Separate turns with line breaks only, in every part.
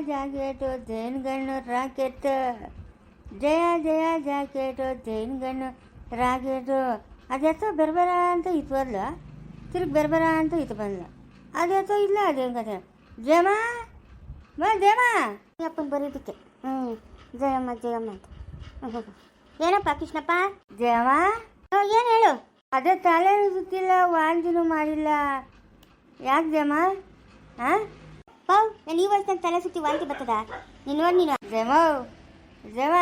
Jacket Jain ಗಣ್ಣು rocket, ಜಯ ಜಯ jacket Jain ಗಣ್ಣು rocket. ಅದೆತ್ತೋ ಬೆರ್ಬರ ಅಂತ ಇತ್ತು ಬದಲು, ತಿರುಗಿ ಬೆರ್ಬರ ಅಂತ ಇತ್ತು ಬದಲು. ಅದೆತ್ತೋ ಇಲ್ಲ ಅದೇನು ಕತೆ. ಜಯಮ್ಮ ಜಯಮ್ಮ ಅಪ್ಪನ ಬರೀದಕ್ಕೆ. ಜಯಮ್ಮ ಜಯಮ್ಮ ಅಂತ. ಏನಪ್ಪ ಕೃಷ್ಣಪ್ಪ? ಜಯಮ್ಮ ಏನು ಹೇಳು. ಅದೇ ತಲೆ ಸುತ್ತಿಲ್ಲ, ವಾಂತಿನೂ ಮಾಡಿಲ್ಲ. ಯಾಕೆ ಜಯಮ್ಮ? ಹಾಂ ಪಾವ್, ನಾನು ಈ ವಯಸ್ಸಿನಾಗ ತಲೆ ಸುತ್ತಿ ವಾಂತಿ ಬರ್ತದ? ನೀನು ನೋಡಿ ನೀನು. ಜಯಮ್ಮ ಜಯಮ್ಮ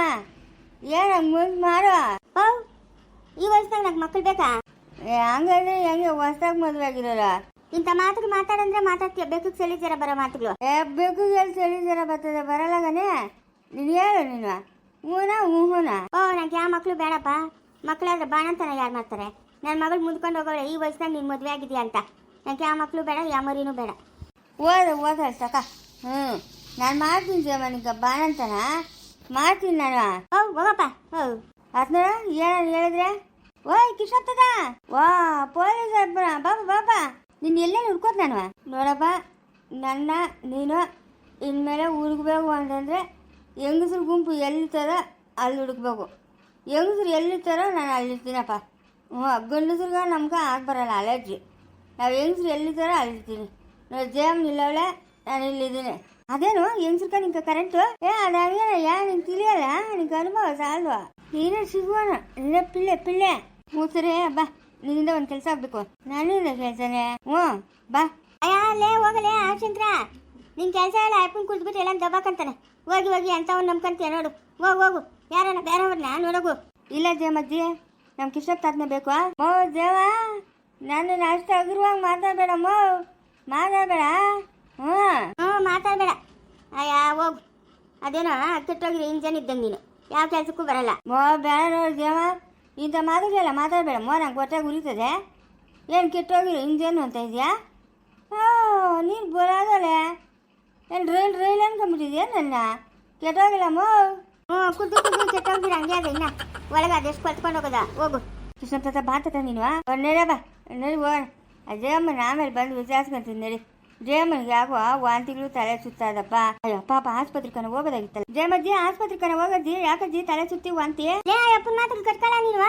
ಏನು ಮುಂದೆ ಮಾಡೋ ಪಾವ್, ಈ ವಯಸ್ಸಿನಾಗ ನಂಗೆ ಮಕ್ಕಳು ಬೇಕಾ? ಹಂಗಂದ್ರೆ ಹೆಂಗೆ ಹೊಸ್ದಾಗಿ ಮದುವೆ ಆಗಿರೋರ ಇಂಥ ಮಾತುಗಳು ಮಾತಾಡಂದ್ರೆ ಮಾತಾಡ್ತೀಯ. ಬೇಕು ಚಳಿ ಜರ ಬರೋ ಮಾತುಗಳು. ಬೇಕು ಚಳಿ ಜರ ಬರ್ತದೆ, ಬರಲ್ಲಗನೆ. ನೀನು ಹೇಳು ನೀನು. ಹೂನಾ ಹೂನಾ? ನಂಗೆ ಯಾವ ಮಕ್ಕಳು ಬೇಡಪ್ಪ. ಮಕ್ಕಳಾದ್ರೆ ಬಾಣಂತನ ಯಾರು ಮಾಡ್ತಾರೆ? ನನ್ನ ಮಗಳು ಮುಂದ್ಕೊಂಡು ಹೋಗೋಳೆ ಈ ವಯಸ್ಸಿನಾಗ ನೀನು ಮದುವೆ ಆಗಿದೆಯಾ ಅಂತ. ನನಗೆ ಯಾವ ಮಕ್ಕಳು ಬೇಡ, ಯಾವ ಮರಿನೂ ಬೇಡ. ಓದ ಸಾಕ. ನಾನು ಮಾಡ್ತೀನಿ ಜಯಮ್ಮ, ನಿಂಗೆ ಬಾಣಂತನ ಮಾಡ್ತೀನಿ ನಾನು. ಹೋಗಪ್ಪ. ಅದ್ ನೋಡ ಏನು ಹೇಳಿದ್ರೆ. ಓಯ್ ಕಿಶತ್ತದ ವಾ ಪೊಲೀಸ್ ಬಾಬಾ ನೀನು ಎಲ್ಲೇ ಹುಡ್ಕೋದು ನಾನು. ನೋಡಪ್ಪ, ನನ್ನ ನೀನು ಇನ್ಮೇಲೆ ಹುಡುಕ್ಬೇಕು ಅಂತಂದರೆ ಹೆಂಗಸ್ರ ಗುಂಪು ಎಲ್ಲಿರ್ತಾರೋ ಅಲ್ಲಿ ಹುಡುಕ್ಬೇಕು. ಹೆಂಗಸ್ರು ಎಲ್ಲಿರ್ತಾರೋ ನಾನು ಅಲ್ಲಿರ್ತೀನಪ್ಪ. ಗಂಡಸ್ರಿಗೆ ನಮ್ಗೆ ಆಗಿ ಬರೋಲ್ಲ ಅಲರ್ಜಿ. ನಾವು ಹೆಂಗಸ್ರು ಎಲ್ಲಿರ್ತಾರೋ ಅಲ್ಲಿರ್ತೀನಿ. ನೋಡಿ ಜಯಮ್ ನಿಲ್ಲವಳೆ, ನಾನು ಇಲ್ಲಿದ್ದೀನಿ. ಅದೇನು ಹೆಂಗಸ್ರಕ ನಿಂಗೆ ಕರೆಂಟು? ಅದಾಗೇನ ನಿಂಗೆ ತಿಳಿಯಲ್ಲ, ನಿಂಗೆ ಅನುಭವ ಸಾಲ್ವ. ನೀನೇ ಸಿಗುವಣ, ನೀನೇ ಪಿಳ್ಳೆ ಮೂಸರೆ ಬಾ. ನಿನ್ನಿಂದ ಒಂದು ಕೆಲಸ ಆಗಬೇಕು. ನನ್ನಿಂದ ಕೆಲಸನೇ. ಬಾ. ಅಲ್ಲೇ ಹೋಗಲೇ ಆಶಂಕ್ರ, ನಿನ್ ಕೆಲಸ ಎಲ್ಲ ಅಪ್ಪನ ಕುಡಿದ್ಬಿಟ್ಟು ಎಲ್ಲ ದಬ್ಬಾಕಂತಾನೆ. ಹೋಗಿ ಅಂತವ್ನು ನಂಬ್ಕಂತೀಯ ನೋಡು. ಹೋಗು ಯಾರನ್ನ ಬೇರೆಯವ್ರನ್ನ ನೋಡೋಗು. ಇಲ್ಲ ಜಯಮ್ಮಜ್ಜಿ, ನಮ್ಗೆ ಕಿಶತ್ತಾದ್ನೇ ಬೇಕು. ದೇವ ನನ್ನ ಅಷ್ಟು ಅಗ್ರವಾಗಿ ಮಾತಾಡಬೇಡಮ್ಮ, ಮಾತಾಡಬೇಡ. ಮಾತಾಡಬೇಡ. ಹೋಗು. ಅದೇನೋ ಕೆಟ್ಟೋಗಿರೋ ಇಂಜನ್ ಇದ್ದಂಗೆ ನೀನು, ಯಾವ ಕೆಲಸಕ್ಕೂ ಬರಲ್ಲ. ಬೇಡ ನೋಡಿ ದೇವ, ಇಂಥ ಮಾತಾಡಲ್ಲ, ಮಾತಾಡಬೇಡ. ನಂಗೆ ಹೊಟ್ಟೆಗೆ ಉರಿತದೆ. ಏನು ಕೆಟ್ಟೋಗಿರೋ ಇಂಜನ್ನು ಅಂತ ಇದೆಯಾ? ನೀನು ಬರೋದಲ್ಲೇ ಏನು ರೈಲ್ ಅನ್ಕೊಂಬಿಟ್ಟಿದ್ಯಾ ನನ್ನ? ಕೆಟ್ಟೋಗಿಲ್ಲಮ್ಮ. ಕುದ್ದು ಕೆಟ್ಟೋಗಿರ ಹಂಗೆ ಅದ. ಇನ್ನ ಒಳಗೆ ಅದೆಷ್ಟು ಕಲ್ತ್ಕೊಂಡು ಹೋಗೋದ? ಹೋಗು. ಕೃಷ್ಣ ಬಾತತ ನೀನು. ನಡೆ ಬಾ, ನಡಿ ಹೋಗೋಣ. ಜಯಮ್ಮನ ಆಮೇಲೆ ಬಂದು ವಿಚಾರಿಸ್ಕೊಂತೀನಿ ನಡಿ. ಜಯಮ್ಮನಿಗೆ ಯಾಕೋ ವಾಂತಿಗಳು ತಲೆ ಸುತ್ತದಪ್ಪ. ಅಯ್ಯೋ ಪಾಪ ಆಸ್ಪತ್ರೆಗೆ ಹೋಗೋದಾಗಿತ್ತಲ್ಲ. ಜಯಮ್ಮಜ್ಜಿ ಆಸ್ಪತ್ರೆಗೆ ಹೋಗೋಜ್ಜಿ. ಯಾಕಜ್ಜಿ ತಲೆ ಸುತ್ತಿ ವಾಂತಿ? ಅಯ್ಯಪ್ಪನ ಮಾತುಗಳು ಕಟ್ಕೊಳ್ಳ ನೀನು.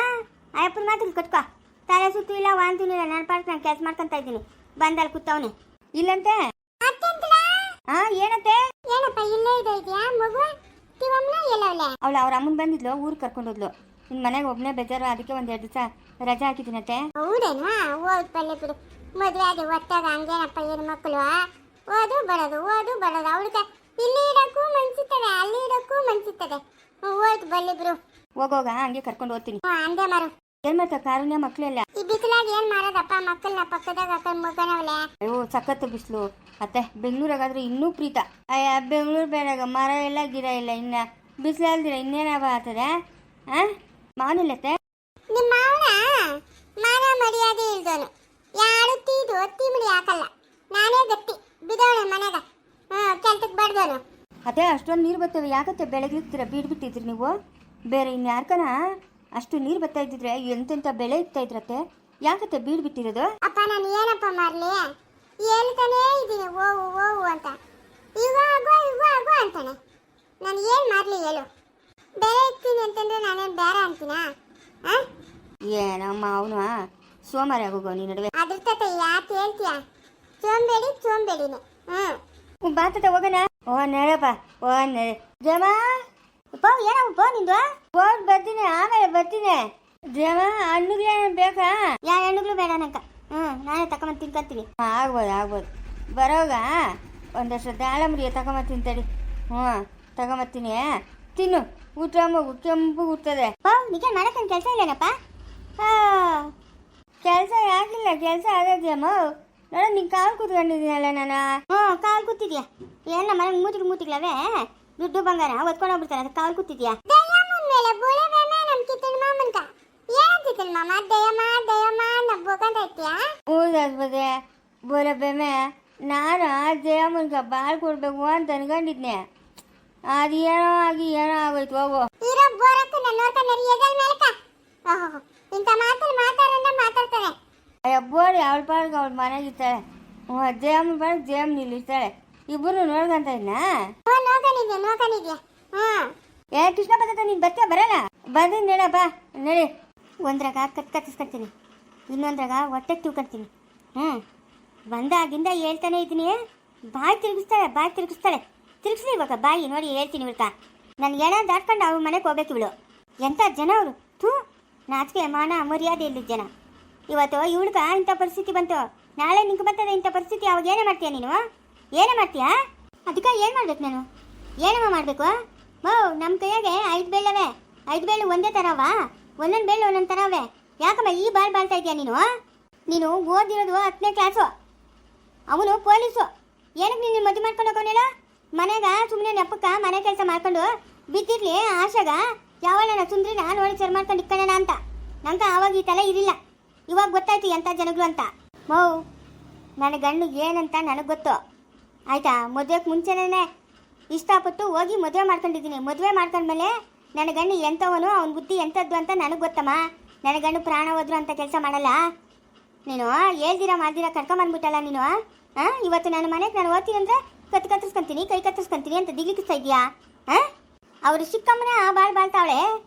ಅಯ್ಯಪ್ಪನ ಮಾತುಗಳು ಕಟ್ಕೊ. ತಲೆ ಸುತ್ತು ಇಲ್ಲ, ವಾಂತಿನೂ ಇಲ್ಲ. ನನ್ನ ಪಾರ್ಕ್ ನಾನು ಕೆಲಸ ಮಾಡ್ಕೊಂತ ಇದ್ದೀನಿ. ಬಂದಲ್ಲಿ ಕೂತವನೆ ಇಲ್ಲಂತೆ. ಏನಂತೆ? ಏನಪ್ಪ ಇಲ್ಲೇ ಇದೆಯಾ ಮಗು? ಅವಳು ಅವ್ರ ಅಮ್ಮನ್ ಬಂದಿದ್ಲು, ಊರಿಗೆ ಕರ್ಕೊಂಡೋದ್ಲು. ನಿನ್ ಮನೆಗೆ ಒಬ್ಬನೇ ಬೇಜಾರು, ಅದಕ್ಕೆ ಒಂದ್ 2 ದಿವಸ ರಜಾ ಹಾಕಿದ್ದೀನತ್ತೆ. ಹೌದೇನಾ? ಬಿಡು. ಮದುವೆ ಆಗಿ ಒಟ್ಟಾಗ ಹಂಗೇನಪ್ಪ ಏನು ಮಕ್ಕಳು ಓದು ಬರೋದು ಅವಳಿಗೆ ಇಲ್ಲಿ ಇಡಕ್ಕೂ ಮನ್ಸುತ್ತದೆ, ಅಲ್ಲಿ ಇಡಕ್ಕೂ ಮನ್ಸುತ್ತದೆ. ಓದ್ ಬಲ್ಲಿ ಬಿಡು. ಹೋಗೋಗ ಹಂಗೆ ಕರ್ಕೊಂಡು ಹೋಗ್ತೀನಿ. ಅಂದೆ ಮಾರು. ಏನ್ ಮಾಡ್ತಾ ಕಾರುಣ್ಯ ಮಕ್ಳೆಲ್ಲ? ಈ ಬಿಸಿಲಾಗ ಏನ್ ಮಾಡೋದಪ್ಪ, ಮಕ್ಕಳನ್ನ ಪಕ್ಕದಾಗ ಹಾಕೊಂಡ್ ಮಗನವಳೆ. ಅಯ್ಯೋ ಸಖತ್ ಬಿಸಿಲು ಅತ್ತೆ. ಬೆಂಗಳೂರಾಗಾದ್ರೆ ಇನ್ನೂ ಪ್ರೀತ. ಬೆಂಗಳೂರು ಬೇಡಾಗ ಮರ ಇಲ್ಲ, ಗಿಡ ಇಲ್ಲ. ಇನ್ನ ಬಿಸಿಲಾಲ್ದಿರ ಇನ್ನೇನವ ಆಗ್ತದೆ? ಮಾವನಿಲ್ಲತ್ತೆ? ನಿಮ್ಮ ಮಾವನ ಮಾನ ಮರ್ಯಾದೆ ಇಲ್ದೋನು. ಯಾರು ತೀದು ಒತ್ತಿ ಮುಡಿ ಹಾಕಲ್ಲ. ನಾನೇ ಗಟ್ಟಿ ಬಿದವಳೆ ಮನೆಗ. ಕೆಲ್ಸಕ್ಕೆ ಬಡ್ದೋನು. ಅದೇ ಅಷ್ಟೊಂದು ನೀರು ಬರ್ತವೆ ಯಾಕತ್ತೆ? ಬೆಳಗ್ಲಿಕ್ತೀರ ಬೀಡ್ಬಿಟ್ಟಿದ್ರಿ ನೀವು. ಬೇರೆ ಇನ್ಯಾರ್ಕನ ಅಷ್ಟು ನೀರು ಬರ್ತಾ ಇದ್ದಿದ್ರೆ ಎಂತೆಂಥ ಬೆಳೆ ಇಕ್ತಾ ಇದ್ರತ್ತೆ. ಯಾಕತ್ತೆ ಬೀಡ್ಬಿಟ್ಟಿರೋದು? ಅಪ್ಪ ನಾನು ಏನಪ್ಪ ಮಾಡ್ಲಿ? ಹೇಳ್ತಾನೇ ಇದ್ದೀನಿ ಓವು ಅಂತ. ಈಗ ಆಗೋ ಅಂತಾನೆ. ನಾನು ಏನು ಮಾಡಲಿ ಹೇಳು? ಬೆಳೆ ಇಕ್ತೀನಿ ಅಂತಂದ್ರೆ ನಾನೇನು ಬೇರೆ ಅಂತೀನಾ? ಏನಮ್ಮ ಅವನು ಸೋಮಾರಿ ಆಗೋಗೋ ನೀ ನಡುವೆ. ಅದ್ರ ತತೆ ಯಾಕೆ ಹೇಳ್ತೀಯ? ಸೋಂಬೇಡಿನೇ. ಬಾತತೆ ಹೋಗೋಣ. ನಡಪ್ಪ ನಡೆ. ಜಮ ಏನಪ್ಪ ನಿಂದು? ಬರ್ತೀನಿ, ಆಮೇಲೆ ಬರ್ತೀನಿ. ಜಮ ಹಣ್ಣುಗಳೇನು ಬೇಕಾ? ಯಾವ ಹಣ್ಣುಗಳು ಬೇಡ ನಂಕ. ನಾನೇ ತಗೊಂಬಂದು ತಿನ್ಕೊಂತೀನಿ. ಆಗ್ಬೋದು. ಬರೋಗ ಒಂದಷ್ಟು ದಾಳಂಬರಿ ತಗೊಂಬತ್ತೀನಿ ತಡಿ. ತಗೊಂಬತ್ತೀನಿ, ತಿನ್ನು. ಊಟ ಮಗು ಕೆಂಪು ಹುಟ್ಟದೆ. ನಿಜ ಮಾಡಕ್ಕೆ ಕೆಲಸ ಇಲ್ಲೇನಪ್ಪ? ಕೆಲಸ ಯಾಕಿಲ್ಲ, ಕೆಲಸ ಆಗದ್ಯಮ್ಮ. ನೋಡ ನಿನ್ ಕಾಲು ಕೂತ್ಕೊಂಡಿದ್ದೀನಲ್ಲ ನಾನು. ಕಾಲು ಕೂತಿದ್ಯಾ? ಏನ ಮನೆ ಮೂತಿಗಳವೇ ದುಡ್ಡು ಬಂಗಾರ ಒತ್ಕೊಂಡು ಹೋಗ್ಬಿಡ್ತಾನೆ. ಅದು ಕಾಲು ಕೂತಿದ್ಯಾ? ಹೌದಾಸ್ಪದೆ ಬೋಲೆ ಬೇಮೆ. ನಾನು ಜಯಮ್ಮನ್ಗ ಬಾಳ್ ಕೊಡ್ಬೇಕು ಅಂತ ಅನ್ಕೊಂಡಿದ್ನೆ. ಅದು ಏನೋ ಆಗೋಯ್ತು. ಹೋಗು. ಅಯ್ಯ ಬೋಡಿ ಅವಳ ಪಾಡ್ಗೆ ಅವಳ ಮನೆಗಿರ್ತಾಳೆ. ಜಯಮ್ಮ ಪಾಡ್ಗೆ ಜಯಮ್ಮ ನಿಲ್ಲಿರ್ತಾಳೆ. ಇಬ್ಬರು ನೋಡ್ಕೊಂತ ಇದ್ನಾ?
ನೋಡ್ಕೊಂಡಿದ್ಯಾ
ಏ ಕೃಷ್ಣ ಬರ್ತೈತೆ, ನೀನು ಬರ್ತೀಯ ಬರಲ್ಲ? ಬಂದಿದ್ದು ನಡ ಬಾ ನಡಿ. ಒಂದ್ರಾಗ ಕತ್ತಿಸ್ಕೊತೀನಿ, ಇನ್ನೊಂದ್ರಾಗ ಹೊಟ್ಟೆಗೆ ತಿಳ್ಕೊತೀನಿ. ಬಂದಾಗಿಂದ ಹೇಳ್ತಾನೆ ಇದ್ದೀನಿ, ಬಾಯಿ ತಿರುಗಿಸ್ತಾಳೆ. ತಿರುಗಿಸ್ಲಿ ಇವಾಗ ಬಾಯಿ ನೋಡಿ ಹೇಳ್ತೀನಿ ಇವಳ್ಕ. ನನ್ಗೆ ಏನ ದಾಟ್ಕೊಂಡು ಅವ್ರ ಮನೆಗೆ ಹೋಗ್ಬೇಕು ಇವಳು. ಎಂಥ ಜನ ಅವರು, ಥೂ, ನಾಚಿಕೆ ಮಾನ ಮರ್ಯಾದೆ ಇಲ್ಲದ ಜನ. ಇವತ್ತು ಇವಳ್ಕ ಇಂಥ ಪರಿಸ್ಥಿತಿ ಬಂತು, ನಾಳೆ ನಿಂಗೆ ಬರ್ತದೆ ಇಂಥ ಪರಿಸ್ಥಿತಿ. ಅವಾಗ ಏನೇ ಮಾಡ್ತೀಯ ನೀನು? ಏನೇ ಮಾಡ್ತೀಯಾ? ಅದಕ್ಕೆ ಏನು ಮಾಡ್ಬೇಕು ನಾನು? ಏನಮ್ಮ ಮಾಡಬೇಕು? ನಮ್ಮ ಕೈಯಾಗೆ 5 ಬೇಳವೆ, 5 ಬೇಳು ಒಂದೇ ಥರವಾ? ಒಂದೊಂದು ಬೇಳು ಒಂದೊಂದು ಥರವೇ. ಯಾಕಮ್ಮ ಈ ಬಾಳ್ತಾ ಇದೆಯಾ ನೀನು? ನೀನು ಓದಿರೋದು 10ನೇ ಕ್ಲಾಸು, ಅವನು ಪೊಲೀಸು. ಏನಕ್ಕೆ ನೀನು ಮದುವೆ ಮಾಡ್ಕೊಂಡು ಹೋಗೋನೇಳ? ಮನೆಗ ಸುಮ್ಮನೆ ನೆಪ್ಪಕ್ಕ ಮನೆ ಕೆಲಸ ಮಾಡ್ಕೊಂಡು ಬಿದ್ದಿರ್ಲಿ ಆಶಾಗ ಯಾವಳ ಸುಂದ್ರಿನ ನೋಡಿ ಸರ್ ಮಾಡ್ಕೊಂಡು ಇಕ್ಕೊಳ್ಳೋಣ ಅಂತ. ನಂಗೆ ಆವಾಗ ಈ ತಲೆ ಇರಲಿಲ್ಲ, ಇವಾಗ ಗೊತ್ತಾಯ್ತು ಎಂಥ ಜನಗಳು ಅಂತ. ನನ್ನ ಗಂಡು ಏನಂತ ನನಗೆ ಗೊತ್ತು ಆಯ್ತಾ. ಮದುವೆಗೆ ಮುಂಚೆನೇ ಇಷ್ಟಪಟ್ಟು ಹೋಗಿ ಮದುವೆ ಮಾಡ್ಕೊಂಡಿದ್ದೀನಿ. ಮದುವೆ ಮಾಡ್ಕೊಂಡ್ಮೇಲೆ ನನ್ನ ಗಂಡು ಎಂಥವನು, ಅವನ ಬುದ್ಧಿ ಎಂಥದ್ದು ಅಂತ ನನಗೆ ಗೊತ್ತಮ್ಮ. ನನ್ನ ಗಂಡು ಪ್ರಾಣ ಹೋದ್ರು ಅಂತ ಕೆಲಸ ಮಾಡಲ್ಲ. ನೀನು ಹೇಳ್ದಿರ ಮಾಡ್ದಿರ ಕರ್ಕೊಂಬಂದ್ಬಿಟ್ಟಲ್ಲ ನೀನು. ಇವತ್ತು ನನ್ನ ಮನೆಗೆ ನಾನು ಓದ್ತೀನಿ ಅಂದರೆ ಕತ್ತರಿಸ್ಕೊಂತೀನಿ, ಕೈ ಕತ್ತರಿಸ್ಕೊಂತೀನಿ ಅಂತ ದಿಗಿಸ್ತಾ ಇದೆಯಾ? ಅವರು ಚಿಕ್ಕಮ್ಮನ ಬಾಳ್ತಾವಳೆ.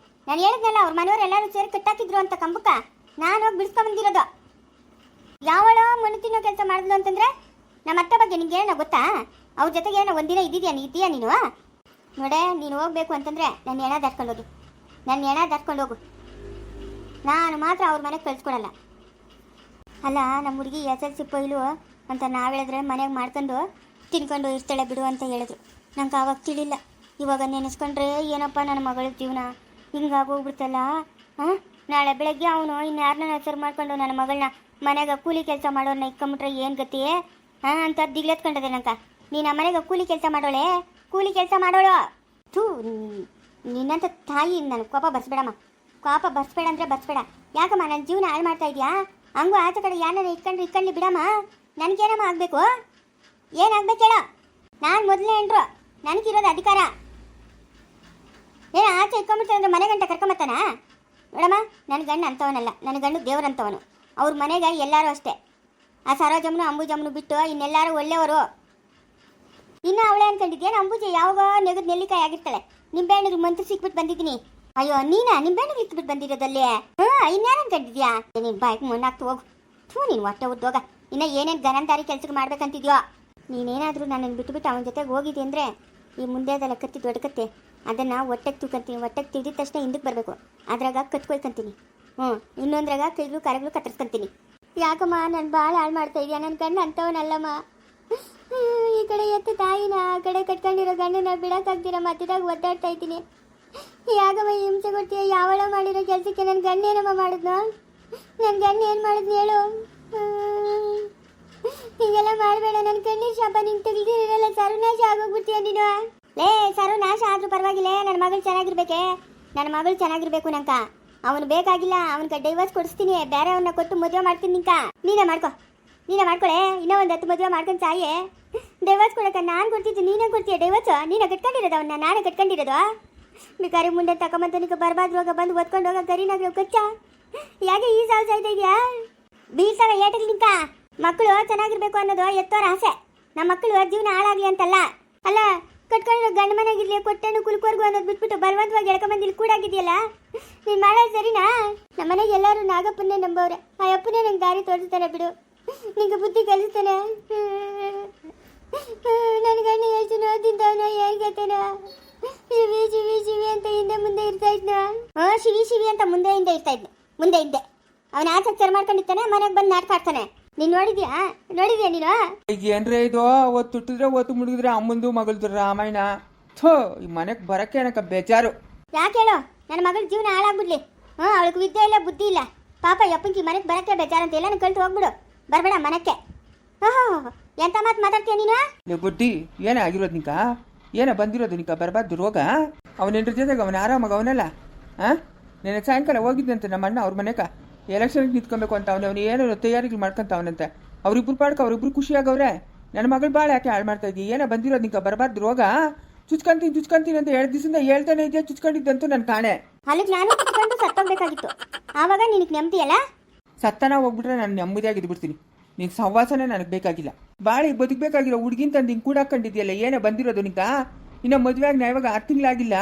ನಾನು ಹೇಳಿದ್ನಲ್ಲ, ಅವ್ರ ಮನೆಯವ್ರು ಎಲ್ಲರೂ ಸೇರಿ ಕಟ್ಟಾಕಿದ್ರು ಅಂತ ಕಂಬಕ್ಕ ನಾನು ಹೋಗಿ ಬಿಡಿಸ್ಕೊಂಬಂದಿರೋದು. ಯಾವಳ ಮಣ್ಣು ತಿನ್ನೋ ಕೆಲಸ ಮಾಡಿದ್ಲು ಅಂತಂದ್ರೆ ನಮ್ಮ ಅತ್ತೆ ಬಗ್ಗೆ ನಿಂಗೆ ಏನೋ ಗೊತ್ತಾ? ಅವ್ರ ಜೊತೆಗೆ ಏನೋ ಒಂದಿನ ಇದೆಯಾ ನೀನು? ನೋಡೆ, ನೀನು ಹೋಗ್ಬೇಕು ಅಂತಂದ್ರೆ ನನ್ನ ಹೆಣ ದಾಟ್ಕೊಂಡು ಹೋಗು. ನಾನು ಮಾತ್ರ ಅವ್ರ ಮನೆಗೆ ಕಳಿಸ್ಕೊಡಲ್ಲ. ಅಲ್ಲ, ನಮ್ಮ ಹುಡುಗಿ SLC ಪೈಲು ಅಂತ ನಾವು ಹೇಳಿದ್ರೆ ಮನೆಗೆ ಮಾಡ್ಕೊಂಡು ತಿನ್ಕೊಂಡು ಇರ್ತಾಳೆ ಬಿಡು ಅಂತ ಹೇಳಿದ್ರು. ನಂಗೆ ಆವಾಗ ತಿಳಿಲ್ಲ. ಇವಾಗ ನೆನೆಸ್ಕೊಂಡ್ರೆ ಏನಪ್ಪ ನನ್ನ ಮಗಳ ಜೀವನ ಹಿಂಗಾಗೋಗ್ಬಿಡ್ತಲ್ಲ. ನಾಳೆ ಬೆಳಗ್ಗೆ ಅವನು ಇನ್ಯಾರನ್ನ ಹೆಸರು ಮಾಡ್ಕೊಂಡು ನನ್ನ ಮಗಳನ್ನ ಮನೆಗೆ ಕೂಲಿ ಕೆಲಸ ಮಾಡೋರನ್ನ ಇಕ್ಕೊಂಬಿಟ್ರೆ ಏನು ಗತಿ ಅಂತ ದಿಗ್ಲೆತ್ಕೊಂಡದೆ ನಂಗೆ. ನೀನು ಆ ಮನೆಗೆ ಕೂಲಿ ಕೆಲಸ ಮಾಡೋಳು. ಥೂ, ನಿನ್ನಂತ ತಾಯಿ ನನಗೆ ಕೋಪ ಬರ್ಸ್ಬೇಡಮ್ಮ. ಕೋಪ ಬರ್ಸ್ಬೇಡ ಅಂದರೆ ಬರ್ಸ್ಬೇಡ. ಯಾಕಮ್ಮ ನನ್ನ ಜೀವನ ಹಾಳು ಮಾಡ್ತಾ ಇದೆಯಾ? ಹಂಗೂ ಆಚೆ ಕಡೆ ಯಾರನ್ನ ಇಟ್ಕೊಂಡ್ಲಿ ಬಿಡಮ್ಮ. ನನಗೇನಮ್ಮ ಆಗಬೇಕು? ಏನಾಗ್ಬೇಕು ಹೇಳ? ನಾನು ಮೊದಲನೇ ಹೆಂಡ್ರು, ನನಗಿರೋದು ಅಧಿಕಾರ. ಏನು ಆಚೆ ಇಟ್ಕೊಂಬಿಡ್ತಾರೆ ಅಂದರೆ ಮನೆ ಗಂಟೆ ಕರ್ಕೊಂಬತ್ತಾನ? ನೋಡಮ್ಮ, ನನ್ನ ಗಂಡು ಅಂಥವನಲ್ಲ, ನನ್ನ ಗಂಡು ದೇವ್ರಂಥವನು. ಅವ್ರ ಮನೆಗೆ ಎಲ್ಲರೂ ಅಷ್ಟೇ. ಆ ಸರೋಜಮ್ಮನು ಅಂಬುಜಮ್ಮನು ಬಿಟ್ಟು ಇನ್ನೆಲ್ಲರೂ ಒಳ್ಳೆಯವರು. ಇನ್ನು ಅವಳೇ ಅನ್ಕೊಂಡಿದ್ಯೇನು? ಅಂಬುಜಿ ಯಾವಾಗ ನೆಗದು ನೆಲ್ಲಿಕಾಯಿ ಆಗಿರ್ತಾಳೆ. ನಿಂಬೆಹಣ್ಣಿಗೆ ಮಂತ್ರ ಸಿಕ್ಬಿಟ್ಟು ಬಂದಿದ್ದೀನಿ. ಅಯ್ಯೋ, ನೀನಾ ನಿಂಬೆಹಣ್ಣಿಗೆ ಇಕ್ಬಿಟ್ಟು ಬಂದಿರೋದಲ್ಲಿ? ಇನ್ಯಾರು ಅನ್ಕೊಂಡಿದ್ಯಾ? ನೀನು ಬಾಯ್ಗೆ ಮಣ್ಣಾಕ್ತು ಹೋಗು. ನೀನು ಹೊಟ್ಟೆ ಉದ್ದೋಗ. ಇನ್ನು ಏನೇನು ಗನಂದಾರಿ ಕೆಲ್ಸಕ್ಕೆ ಮಾಡ್ಬೇಕಂತಿದ್ಯೋ? ನೀನೇನಾದರೂ ನನ್ನನ್ನು ಬಿಟ್ಟುಬಿಟ್ಟು ಅವನ ಜೊತೆಗೆ ಹೋಗಿದ್ದೆ ಅಂದರೆ ಈ ಮುಂದೆದೆಲ್ಲ ಕತ್ತಿ ದೊಡ್ಡ ಕತ್ತೆ ಅದನ್ನು ಹೊಟ್ಟೆಗೆ ತೂಕಂತೀನಿ. ಹೊಟ್ಟೆಗೆ ತಿದ್ದಿದ ತಕ್ಷಣ ಹಿಂದಕ್ಕೆ ಬರಬೇಕು. ಅದ್ರಾಗ ಕತ್ಕೊಯ್ಕೊಂತೀನಿ. ಇನ್ನೊಂದ್ರಾಗ ಕೈಗಳು ಕರಗಳು ಕತ್ತರಿಸ್ಕೊಂತೀನಿ. ಯಾಕಮ್ಮ ನಾನು ಭಾಳ ಹಾಳು ಮಾಡ್ತಾ ಇದೆಯಾ? ನನ್ನ ಗಂಡು ಅಂಥವನಲ್ಲಮ್ಮ. ಈ ಕಡೆ ಎತ್ತು ತಾಯಿನ, ಆ ಕಡೆ ಕಟ್ಕೊಂಡಿರೋ ಗಂಡನ ಬಿಡೋಕ್ಕಾಗ್ದಿರ ಮಧ್ಯದಾಗ ಒದ್ದಾಡ್ತಾ ಇದ್ದೀನಿ. ಯಾಕಮ್ಮ ಹಿಂಸೆ ಕೊಡ್ತೀಯ? ಯಾವಳ ಮಾಡಿರೋ ಕೆಲಸಕ್ಕೆ ನನ್ನ ಗಂಡು ಏನಮ್ಮ ಮಾಡಿದ್ನು? ನನ್ನ ಗಂಡು ಏನು ಮಾಡಿದ್ನು ಹೇಳು? ಹೀಗೆಲ್ಲ ಮಾಡಬೇಡ. ನನ್ನ ಕಣ್ಣೀರು ಶಾಪ ನಿಂಗೆ ತೆಗೆದಿರಲ್ಲ. ಸರ್ವನಾಶ ಆಗೋಗ್ಬಿಡ್ತೀಯ ನೀನು. ಲೇ, ಸರ್ವನಾಶ ಆದರೂ ಪರವಾಗಿಲ್ಲ, ನನ್ನ ಮಗಳು ಚೆನ್ನಾಗಿರ್ಬೇಕೆ. ನನ್ನ ಮಗಳು ಚೆನ್ನಾಗಿರ್ಬೇಕು. ನಂಕ ಅವನು ಬೇಕಾಗಿಲ್ಲ. ಅವನಿಗೆ ಡೈವರ್ಸ್ ಕೊಡಿಸ್ತೀನಿ, ಬೇರೆ ಅವನ್ನ ಕೊಟ್ಟು ಮದುವೆ ಮಾಡ್ತೀನಿ. ನಿಂಕ ನೀನೇ ಮಾಡ್ಕೊಳೆ. ಇನ್ನೂ ಒಂದು 10 ಮದುವೆ ಮಾಡ್ಕೊಂಡು ಸಾಯೇ. ಡೈವರ್ಸ್ ಕೊಡೋಕೆ ನಾನು ಕೊಡ್ತಿದ್ದು, ನೀನೇ ಕೊಡ್ತೀಯ ಡೈವರ್ಸ್? ನೀನೇ ಕಟ್ಕೊಂಡಿರೋದು ಅವನ್ನ? ನಾನೇ ಕಟ್ಕೊಂಡಿರೋದು? ಬೇಕಾರಿ ಮುಂದೆ ತಗೊಂಬಂತ ನಿಂಗೆ ಬರ್ಬಾದ್ರು ಹೋಗ ಬಂದು ಓದ್ಕೊಂಡು ಹೋಗ ಗರಿನಾಗ ಕಚ್ಚ. ಯಾಕೆ ಈ ಸಾವು ಸಾಯ್ತಾ ಇದೆಯಾ? ಬೀಳ್ತಾವ ಏಟಲ್ಲಿ ನಿಂಕ. ಮಕ್ಕಳು ಚೆನ್ನಾಗಿರ್ಬೇಕು ಅನ್ನೋದು ಎತ್ತೋರ ಆಸೆ. ನಮ್ಮ ಮಕ್ಕಳು ಜೀವನ ಹಾಳಾಗ್ಲಿ ಅಂತಲ್ಲ. ಅಲ್ಲ, ಕಟ್ಕೊಂಡಿರೋ ಗಂಡ ಮನೆಗಿರ್ಲಿ ಕೊಟ್ಟೆನು ಕುಲ್ಕೋರ್ಗು ಅನ್ನೋದು ಬಿಟ್ಬಿಟ್ಟು ಬಲವಂತವಾಗಿ ಎಳ್ಕೊಂಬಂದು ಇಲ್ಲಿ ಕೂಡಾಗಿದೆಯಲ್ಲ, ನೀನು ಮಾಡೋದು ಸರಿನಾ? ನಮ್ಮ ಮನೆಗೆ ಎಲ್ಲರೂ ನಾಗಪ್ಪನ್ನೇ ನಂಬವ್ರೆ. ಆ ಅಪ್ಪನೇ ನಂಗೆ ದಾರಿ ತೋರಿಸ್ತಾನೆ ಬಿಡು. ನಿಂಗೆ ಬುದ್ಧಿ ಕಲಿಸ್ತಾನೆ. ನನ್ನ ಗಂಡ ಎಷ್ಟು ನೋಡ್ತಿದ್ದವನೋ ಏನು ಗೊತ್ತೇನ? ಶಿವಿ ಶಿವಿ ಶಿವಿ ಅಂತ ಹಿಂದೆ ಮುಂದೆ ಇರ್ತಾ ಇದ್ನ. ಶಿವಿ ಅಂತ ಮುಂದೆ ಇರ್ತಾ ಇದ್ದೆ. ಅವನ ಆಚೆ ಸರ್ ಮಾಡ್ಕೊಂಡಿರ್ತಾನೆ, ಮನೆಗೆ ಬಂದು ನಾಟಕ ಆಡ್ತಾನೆ. ನೀನು ನೋಡಿದ್ಯಾ ನೀನು?
ಏನ್ರೆ ಇದು? ಒತ್ತು ತುಟ್ಟಿದ್ರೆ ಒತ್ತು ಮುಳುಗಿದ್ರೆ ಅಮ್ಮಂದು ಮಗಳದು ರಾಮಾಯಣ. ಥೋ, ಈ ಮನೆಗೆ ಬರಕ್ಕೆ ಏನಕ್ಕ ಬೇಜಾರು.
ಯಾಕೆ ಹೇಳು? ನನ್ನ ಮಗಳ ಜೀವನ ಹಾಳಾಗ್ಬಿಡ್ಲಿ. ಅವಳಿಗೆ ವಿದ್ಯೆ ಇಲ್ಲ, ಬುದ್ಧಿ ಇಲ್ಲ. ಪಾಪ ಯಪ್ಪಂಕಿ ಮನೆಗೆ ಬರಕ್ಕೆ ಬೇಜಾರಂತ ಎಲ್ಲ ಕಳ್ತು ಹೋಗ್ಬಿಡು. ಬರಬೇಡ ಮನಕ್ಕೆ. ಎಂತ ಮಾತು ಮಾತಾಡ್ತೀಯ ನೀನು?
ಗುಡ್ಡಿ, ಏನೇ ಆಗಿರೋದು ನಿಂಕ? ಏನ ಬಂದಿರೋದು ನಿಂಕ? ಬರಬಾರ್ದು ರೋಗ. ಅವನೆಂಟ್ರ ಜೊತೆಗೆ ಅವನ ಆರಾಮಾಗ ಅವನಲ್ಲ. ನೆನೆ ಸಾಯಂಕಾಲ ಹೋಗಿದ್ದಂತೆ ನಮ್ಮ ಅಣ್ಣ ಅವ್ರ ಮನೆಗೆ ಎಲೆಕ್ಷನ್ಗೆ ನಿಂತ್ಕೊಬೇಕು ಅಂತ. ಅವನು ಏನೋ ತಯಾರಿಗಳು ಮಾಡ್ಕೊಂತವನಂತೆ. ಅವ್ರಿಬ್ರು ಪಾಡ್ಕ ಅವ್ರಿಬ್ರು ಖುಷಿಯಾಗವ್ರೆ. ನನ್ನ ಮಗಳು ಭಾಳ ಯಾಕೆ ಹಾಳು ಮಾಡ್ತಾ ಇದ್ದೀವಿ? ಏನೋ ಬಂದಿರೋದು ನಿಂಕ? ಬರಬಾರ್ದು ರೋಗ. ಚುಚ್ಕೊಂತೀನಿ ಅಂತ 2 ದಿವಸದಿಂದ ಹೇಳ್ತಾನೆ ಇದೆಯಾ. ಚುಚ್ಕೊಂಡಿದ್ದಂತೂ ನನ್ನ ಕಾಣೆ.
ಅಲ್ಲಿಗೆ ನಾನು ಚುಚ್ಕೊಂಡು ಸತ್ತೋಗ್ಬೇಕಾಗಿತ್ತು. ಆವಾಗ ನಿನಗೆ ನೆಮ್ಮದಿ ಅಲ್ಲ?
ಸತ್ತನ ಹೋಗ್ಬಿಟ್ರೆ ನಾನು ನೆಮ್ಮದಿಯಾಗಿದ್ದು ಬಿಡ್ತೀನಿ. ನಿನ್ನ ಸಹವಾಸನೇ ನನಗೆ ಬೇಕಾಗಿಲ್ಲ. ಬಾಳಿ ಬದುಕಬೇಕಾಗಿರೋ ಹುಡುಗಿನ ತಂದು ಹಿಂಗೆ ಕೂಡಾಕೊಂಡಿದ್ಯಲ್ಲ ಏನೇ ಬಂದಿರೋದು ನಿಂಕ ಇನ್ನು ಮದುವೆಯಾಗಿ ನಾ ಇವಾಗ 6 ತಿಂಗಳಾಗಿಲ್ಲ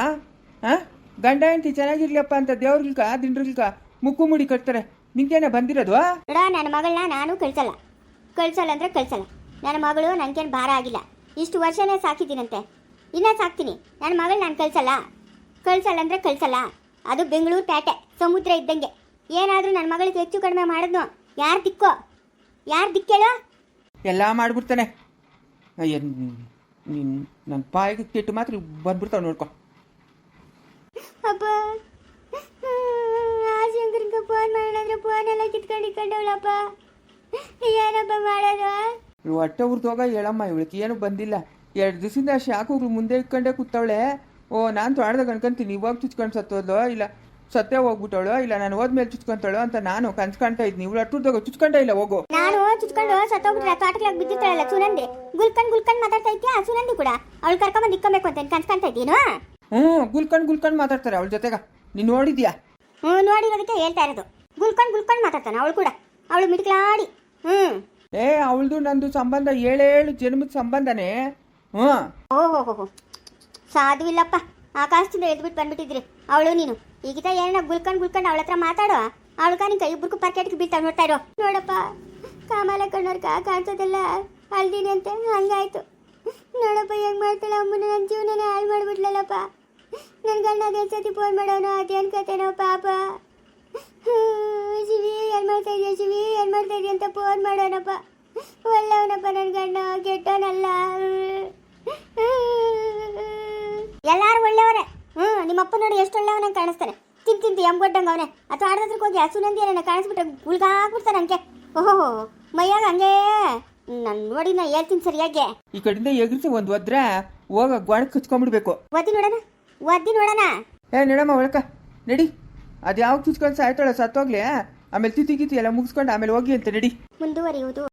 ಹಾಂ ಗಂಡ ಹೆಂಡತಿ ಚೆನ್ನಾಗಿರ್ಲಪ್ಪ ಅಂತ ದೇವ್ರಿಲ್ಕ ದಿಂಡ್ರಿಲ್ಕ ಮುಕ್ಕು ಮುಡಿ ಕಟ್ತಾರೆ ನಿಂಗೇನೆ ಬಂದಿರೋದು
ನೋಡ ನನ್ನ ಮಗಳನ್ನ ನಾನು ಕಳ್ಸಲ್ಲ ಅಂದ್ರೆ ಕಳ್ಸಲ್ಲ. ನನ್ನ ಮಗಳು ನನಗೇನು ಭಾರ ಆಗಿಲ್ಲ. ಇಷ್ಟು ವರ್ಷನೇ ಸಾಕಿದ್ದೀನಂತೆ, ಇನ್ನೂ ಸಾಕ್ತೀನಿ. ನನ್ನ ಮಗಳು ನಾನು ಕಳ್ಸಲ್ಲ ಅಂದ್ರೆ ಕಳ್ಸಲ್ಲ. ಅದು ಬೆಂಗಳೂರು ಪೇಟೆ ಸಮುದ್ರ ಇದ್ದಂಗೆ. ಏನಾದರೂ ನನ್ನ ಮಗಳಿಗೆ ಹೆಚ್ಚು ಕಡಿಮೆ ಮಾಡಿದ್ನು ಯಾರು ದಿಕ್ಕೇಳು?
ಎಲ್ಲ ಮಾಡ್ಬಿಡ್ತಾನೆ. ಅಯ್ಯ ನನ್ನ ಪಾಯಿಗೆ ಕೆಟ್ಟು ಮಾತ್ರ ಬಂದ್ಬಿಡ್ತಾವೆ ನೋಡ್ಕೊ.
ಅಪ್ಪ ಆ ಶಂಕರ್ಗೆ ಫೋನ್ ಮಾಡಿದ್ರೆ ಫೋನ್ ಎಲ್ಲ ಕಿತ್ಕೊಂಡಿಕೊಂಡವಳಪ್ಪ. ಏನಪ್ಪ ಮಾಡೋದು?
ಇವು ಹೊಟ್ಟೆ ಉರ್ದೋಗ ಹೇಳಮ್ಮ ಇವಳಿಗೆ ಏನು ಬಂದಿಲ್ಲ. 2 ದಿವಸದಿಂದ ಶಾಖಗಳು ಮುಂದೆ ಇಟ್ಕೊಂಡೇ ಕೂತವಳೆ. ಓ ನಾನು ತೊಳೆದಾಗ ಅನ್ಕೊಂತೀನಿ ಇವಾಗ ಚುಚ್ಕೊಂಡು ಸತ್ತೋದ್ಲು, ಇಲ್ಲ ಸತ್ತೇ ಹೋಗ್ಬಿಟ್ಟವಳು, ಇಲ್ಲ ನಾನು ಹೋದ್ಮೇಲೆ ಚುಚ್ಕೊಂತಾಳು ಅಂತ ನಾನು ಕನ್ಸ್ ಕಾಣ್ತಾ ಇದ್ನಿ. ಇವಳು ಅಟ್ಟುದಾಗ ಚುಚ್ಕೊಂಡೇ ಇಲ್ಲ. ಹೋಗು.
ನಾನು ಚುಚ್ಕೊಂಡು ಸತ್ತೋಗ್ಬಿಟ್ರೆ ತೋಟಕ್ಲಾಗ ಬಿದ್ದಿರ್ತಾಳಲ್ಲ ಸುನಂದಿ, ಗುಲ್ಕಂಡ್ ಮಾತಾಡ್ತಾ ಇದ್ಯಾ? ಸುನಂದಿ ಕೂಡ ಅವಳು ಕರ್ಕೊಂಬಂದು ಇಕ್ಕೊಬೇಕು ಅಂತ ಕನ್ಸ್ ಕಾಣ್ತಾ ಇದ್ದೀನು?
ಗುಲ್ಕಂಡ್ ಮಾತಾಡ್ತಾರೆ ಅವಳ ಜೊತೆಗ. ನೀನು ನೋಡಿದ್ಯಾ?
ನೋಡಿರೋದಕ್ಕೆ ಹೇಳ್ತಾ ಇರೋದು. ಗುಲ್ಕಂಡ್ ಮಾತಾಡ್ತಾನೆ ಅವಳು ಕೂಡ. ಅವಳು ಮಿಡ್ಕಲಾಡಿ.
ಅವಳದು ನಂದು ಸಂಬಂಧ 7 ಜನ್ಮದ ಸಂಬಂಧನೇ.
ಓಹೋ ಸಾಧು ಇಲ್ಲಪ್ಪ. ಆಕಾಶದಿಂದ ಎದ್ಬಿಟ್ಟು ಬಂದ್ಬಿಟ್ಟಿದ್ರಿ ಅವಳು ನೀನು. ಈಗಿತ ಏನ ಗುಲ್ಕಂಡ್ ಅವಳ ಹತ್ರ ಮಾತಾಡೋ. ಅವಳು ನಿಂಕ ಇಬ್ಬರಿಗೂ ಪರ್ಕೆಟ್ಗೆ ಬೀಳ್ತಾವ. ನೋಡ್ತಾ ಇರೋ. ನೋಡಪ್ಪ ಕಾಮಾಲ ಕಣ್ಣೋರ್ಕ ಕಾಣಿಸೋದೆಲ್ಲ ಅಲ್ದೀನಿ ಅಂತ ಹಂಗಾಯ್ತು. ನೋಡಪ್ಪ ಹೆಂಗ್ ಮಾಡ್ತಾಳ ಅಮ್ಮನ. ನನ್ನ ಜೀವನನೇ ಹಾಳು ಮಾಡ್ಬಿಡ್ಲಲ್ಲಪ್ಪ. ನನ್ನ ಗಂಡ ಅದೇ ಸತಿ ಫೋನ್ ಮಾಡೋನು ಅದೇನು ಕತೆನೋ ಪಾಪ. ಶಿವಿ ಏನು ಮಾಡ್ತಾ ಇದೆಯಾ ಅಂತ ಫೋನ್ ಮಾಡೋನಪ್ಪ. ಒಳ್ಳೆಯವನಪ್ಪ ನನ್ನ ಗಂಡ, ಕೆಟ್ಟವನಲ್ಲ. ಎಲ್ಲಾರು ಒಳ್ಳೆಯವರೇ. ನಿಮ್ಮಪ್ಪ ನೋಡಿ ಎಷ್ಟು ಒಳ್ಳೆಯವನ ಕಾಣಿಸ್ತಾನೆ. ತಿಂತು ಎಂಗೊಡ್ಡಂಗೆ ಅವನೇ. ಅಥವಾ ಆಡೋದ್ರಕ್ಕೆ ಹೋಗಿ ಸುನಂದಿ ಏನನ್ನ ಕಾಣಿಸ್ಬಿಟ್ರೆ ಗುಳ್ಗಾಕ್ಬಿಡ್ತಾನೆ ನನಗೆ. ಓಹೋ ಮೈಯಾಗ ಹಂಗೆ ನಾನು ನೋಡಿ ನಾ ಹೇಳ್ತೀನಿ ಸರಿಯಾಗಿ.
ಈ ಕಡೆಯಿಂದ ಎಗರಿಸಿ ಒಂದು ಒದ್ರೆ ಹೋಗ ಗೋಣಕ್ಕೆ ಹಚ್ಕೊಂಡ್ಬಿಡ್ಬೇಕು.
ಒದ್ದಿ ನೋಡೋಣ.
ನಡಮ್ಮ ಒಳಕ ನಡಿ. ಅದು ಯಾವಾಗ ಚುಚ್ಕೊಂಡು ಸಾಯ್ತಾಳೆ ಸತ್ತೋಗ್ಲಿ. ಆಮೇಲೆ ತಿತ್ತಿ ಎಲ್ಲ ಮುಗಿಸ್ಕೊಂಡು ಆಮೇಲೆ ಹೋಗಿ ಅಂತ ನಡಿ.
ಮುಂದುವರಿಯುವುದು.